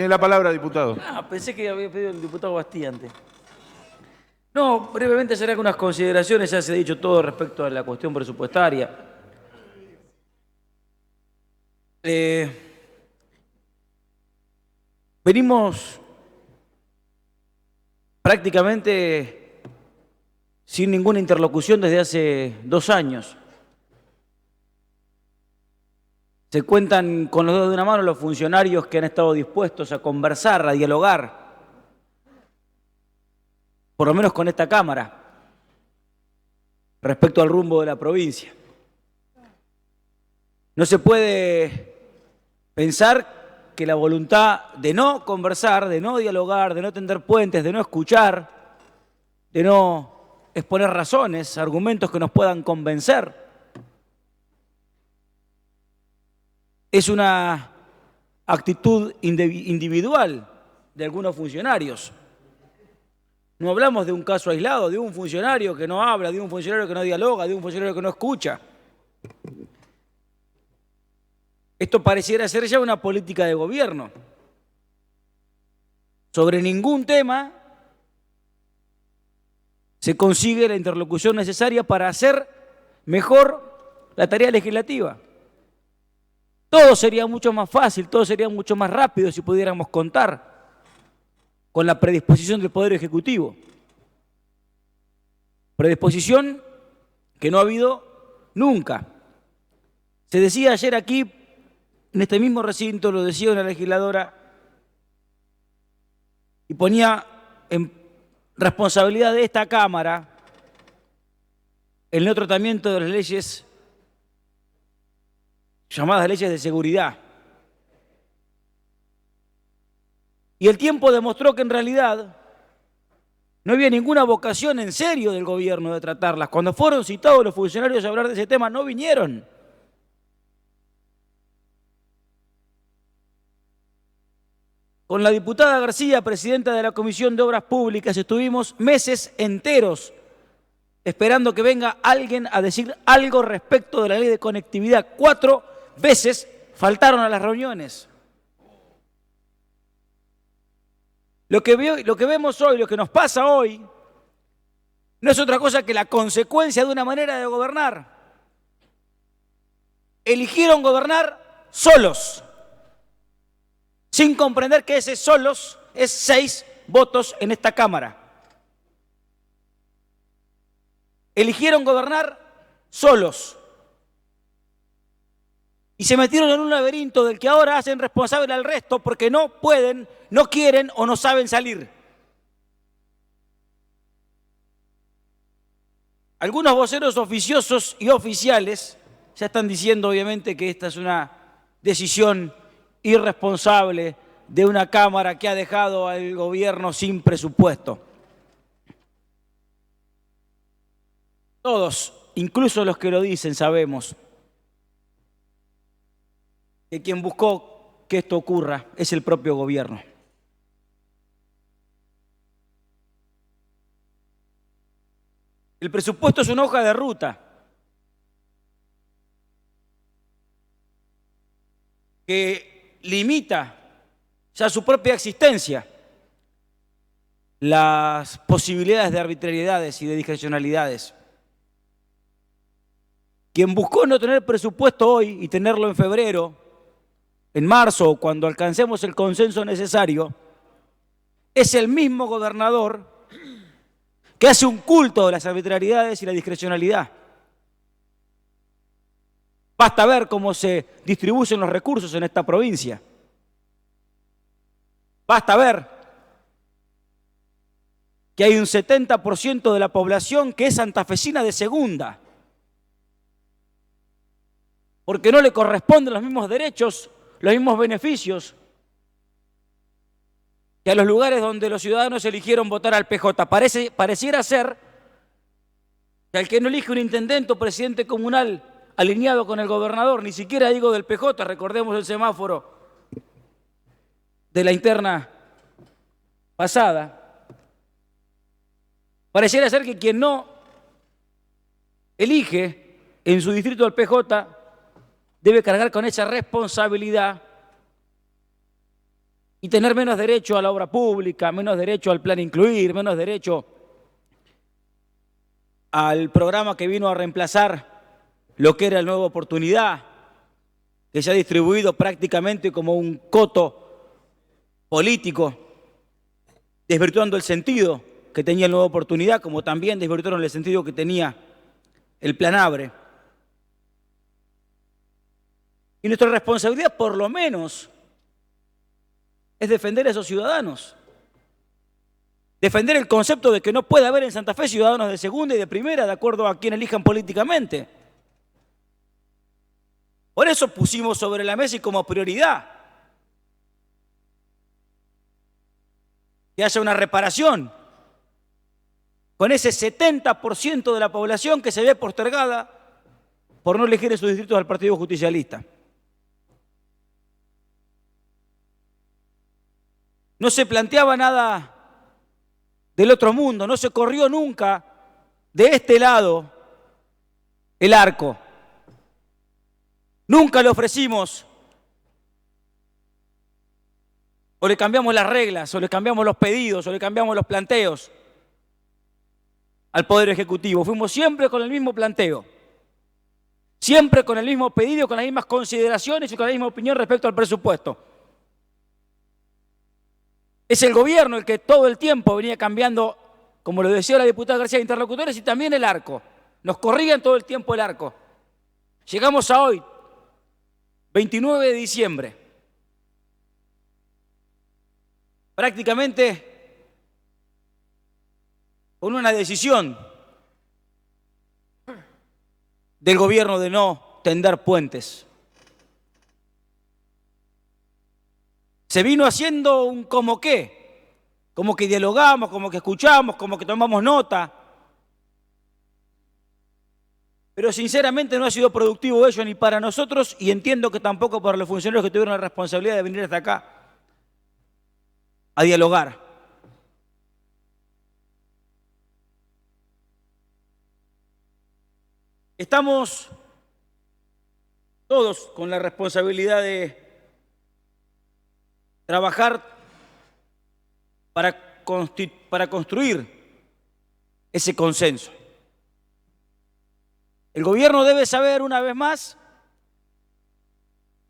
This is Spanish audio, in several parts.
Tiene la palabra, diputado. Pensé que había pedido el diputado Bastía antes. No, brevemente será algunas consideraciones, ya se ha dicho todo respecto a la cuestión presupuestaria. Venimos prácticamente sin ninguna interlocución desde hace 2 años. Se cuentan con los dedos de una mano los funcionarios que han estado dispuestos a conversar, a dialogar, por lo menos con esta Cámara, respecto al rumbo de la provincia. No se puede pensar que la voluntad de no conversar, de no dialogar, de no tender puentes, de no escuchar, de no exponer razones, argumentos que nos puedan convencer, es una actitud individual de algunos funcionarios. No hablamos de un caso aislado, de un funcionario que no habla, de un funcionario que no dialoga, de un funcionario que no escucha. Esto pareciera ser ya una política de gobierno. Sobre ningún tema se consigue la interlocución necesaria para hacer mejor la tarea legislativa. Todo sería mucho más fácil, todo sería mucho más rápido si pudiéramos contar con la predisposición del Poder Ejecutivo. Predisposición que no ha habido nunca. Se decía ayer aquí, en este mismo recinto, lo decía una legisladora, y ponía en responsabilidad de esta Cámara el no tratamiento de las leyes llamadas leyes de seguridad. Y el tiempo demostró que en realidad no había ninguna vocación en serio del gobierno de tratarlas. Cuando fueron citados los funcionarios a hablar de ese tema, no vinieron. Con la diputada García, presidenta de la Comisión de Obras Públicas, estuvimos meses enteros esperando que venga alguien a decir algo respecto de la ley de conectividad. 4 veces faltaron a las reuniones. Lo que vemos hoy, lo que nos pasa hoy, no es otra cosa que la consecuencia de una manera de gobernar. Eligieron gobernar solos, sin comprender que ese solos es 6 votos en esta Cámara. Eligieron gobernar solos. Y se metieron en un laberinto del que ahora hacen responsable al resto porque no pueden, no quieren o no saben salir. Algunos voceros oficiosos y oficiales ya están diciendo obviamente que esta es una decisión irresponsable de una Cámara que ha dejado al gobierno sin presupuesto. Todos, incluso los que lo dicen, sabemos que quien buscó que esto ocurra es el propio gobierno. El presupuesto es una hoja de ruta que limita ya su propia existencia las posibilidades de arbitrariedades y de discrecionalidades. Quien buscó no tener presupuesto hoy y tenerlo en febrero, en marzo, cuando alcancemos el consenso necesario, es el mismo gobernador que hace un culto de las arbitrariedades y la discrecionalidad. Basta ver cómo se distribuyen los recursos en esta provincia. Basta ver que hay un 70% de la población que es santafesina de segunda, porque no le corresponden los mismos derechos, los mismos beneficios que a los lugares donde los ciudadanos eligieron votar al PJ. Pareciera ser que al que no elige un intendente o presidente comunal alineado con el gobernador, ni siquiera digo del PJ, recordemos el semáforo de la interna pasada, pareciera ser que quien no elige en su distrito al PJ debe cargar con esa responsabilidad y tener menos derecho a la obra pública, menos derecho al plan incluir, menos derecho al programa que vino a reemplazar lo que era el Nueva Oportunidad, que se ha distribuido prácticamente como un coto político, desvirtuando el sentido que tenía el Nueva Oportunidad, como también desvirtuaron el sentido que tenía el Plan Abre. Y nuestra responsabilidad, por lo menos, es defender a esos ciudadanos. Defender el concepto de que no puede haber en Santa Fe ciudadanos de segunda y de primera, de acuerdo a quien elijan políticamente. Por eso pusimos sobre la mesa y como prioridad que haya una reparación con ese 70% de la población que se ve postergada por no elegir en sus distritos al Partido Justicialista. No se planteaba nada del otro mundo, no se corrió nunca de este lado el arco. Nunca le ofrecimos o le cambiamos las reglas, o le cambiamos los pedidos, o le cambiamos los planteos al Poder Ejecutivo. Fuimos siempre con el mismo planteo, siempre con el mismo pedido, con las mismas consideraciones y con la misma opinión respecto al presupuesto. Es el gobierno el que todo el tiempo venía cambiando, como lo decía la diputada García, de interlocutores y también el arco. Nos corrían todo el tiempo el arco. Llegamos a hoy, 29 de diciembre. Prácticamente con una decisión del gobierno de no tender puentes. Se vino haciendo un como que dialogamos, como que escuchamos, como que tomamos nota. Pero sinceramente no ha sido productivo ello ni para nosotros y entiendo que tampoco para los funcionarios que tuvieron la responsabilidad de venir hasta acá a dialogar. Estamos todos con la responsabilidad de trabajar para construir ese consenso. El gobierno debe saber una vez más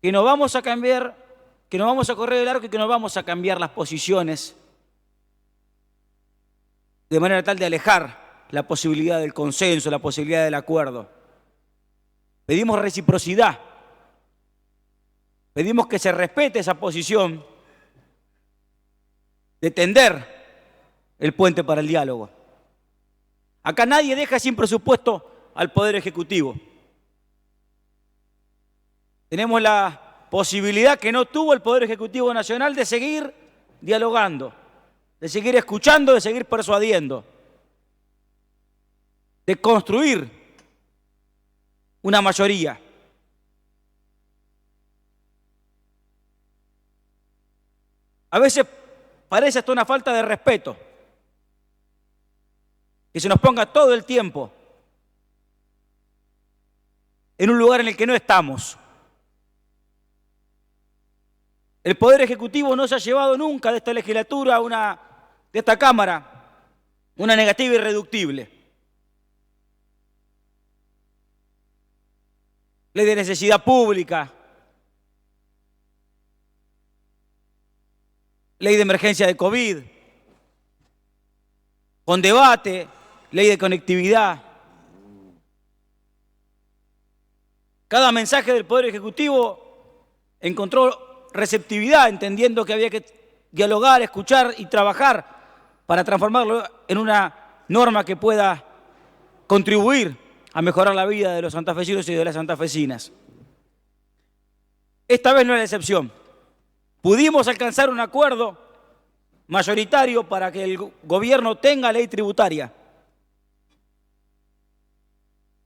que no vamos a cambiar, que no vamos a correr el arco y que no vamos a cambiar las posiciones de manera tal de alejar la posibilidad del consenso, la posibilidad del acuerdo. Pedimos reciprocidad, pedimos que se respete esa posición de tender el puente para el diálogo. Acá nadie deja sin presupuesto al Poder Ejecutivo. Tenemos la posibilidad que no tuvo el Poder Ejecutivo Nacional de seguir dialogando, de seguir escuchando, de seguir persuadiendo, de construir una mayoría. A veces parece hasta una falta de respeto que se nos ponga todo el tiempo en un lugar en el que no estamos. El Poder Ejecutivo no se ha llevado nunca de esta legislatura, de esta Cámara, una negativa irreductible. Ley de necesidad pública, ley de emergencia de COVID, con debate, ley de conectividad. Cada mensaje del Poder Ejecutivo encontró receptividad, entendiendo que había que dialogar, escuchar y trabajar para transformarlo en una norma que pueda contribuir a mejorar la vida de los santafesinos y de las santafesinas. Esta vez no es la excepción. Pudimos alcanzar un acuerdo mayoritario para que el gobierno tenga ley tributaria.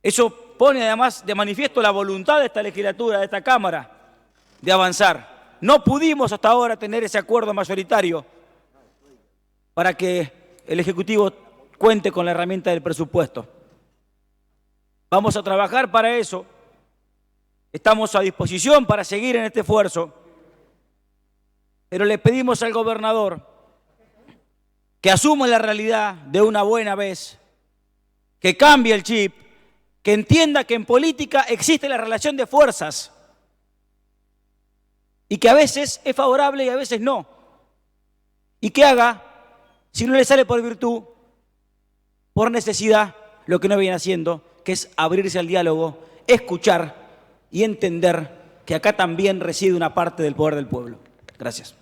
Eso pone además de manifiesto la voluntad de esta legislatura, de esta Cámara, de avanzar. No pudimos hasta ahora tener ese acuerdo mayoritario para que el Ejecutivo cuente con la herramienta del presupuesto. Vamos a trabajar para eso. Estamos a disposición para seguir en este esfuerzo. pero le pedimos al gobernador que asuma la realidad de una buena vez, que cambie el chip, que entienda que en política existe la relación de fuerzas y que a veces es favorable y a veces no. Y que haga, si no le sale por virtud, por necesidad, lo que no viene haciendo, que es abrirse al diálogo, escuchar y entender que acá también reside una parte del poder del pueblo. Gracias.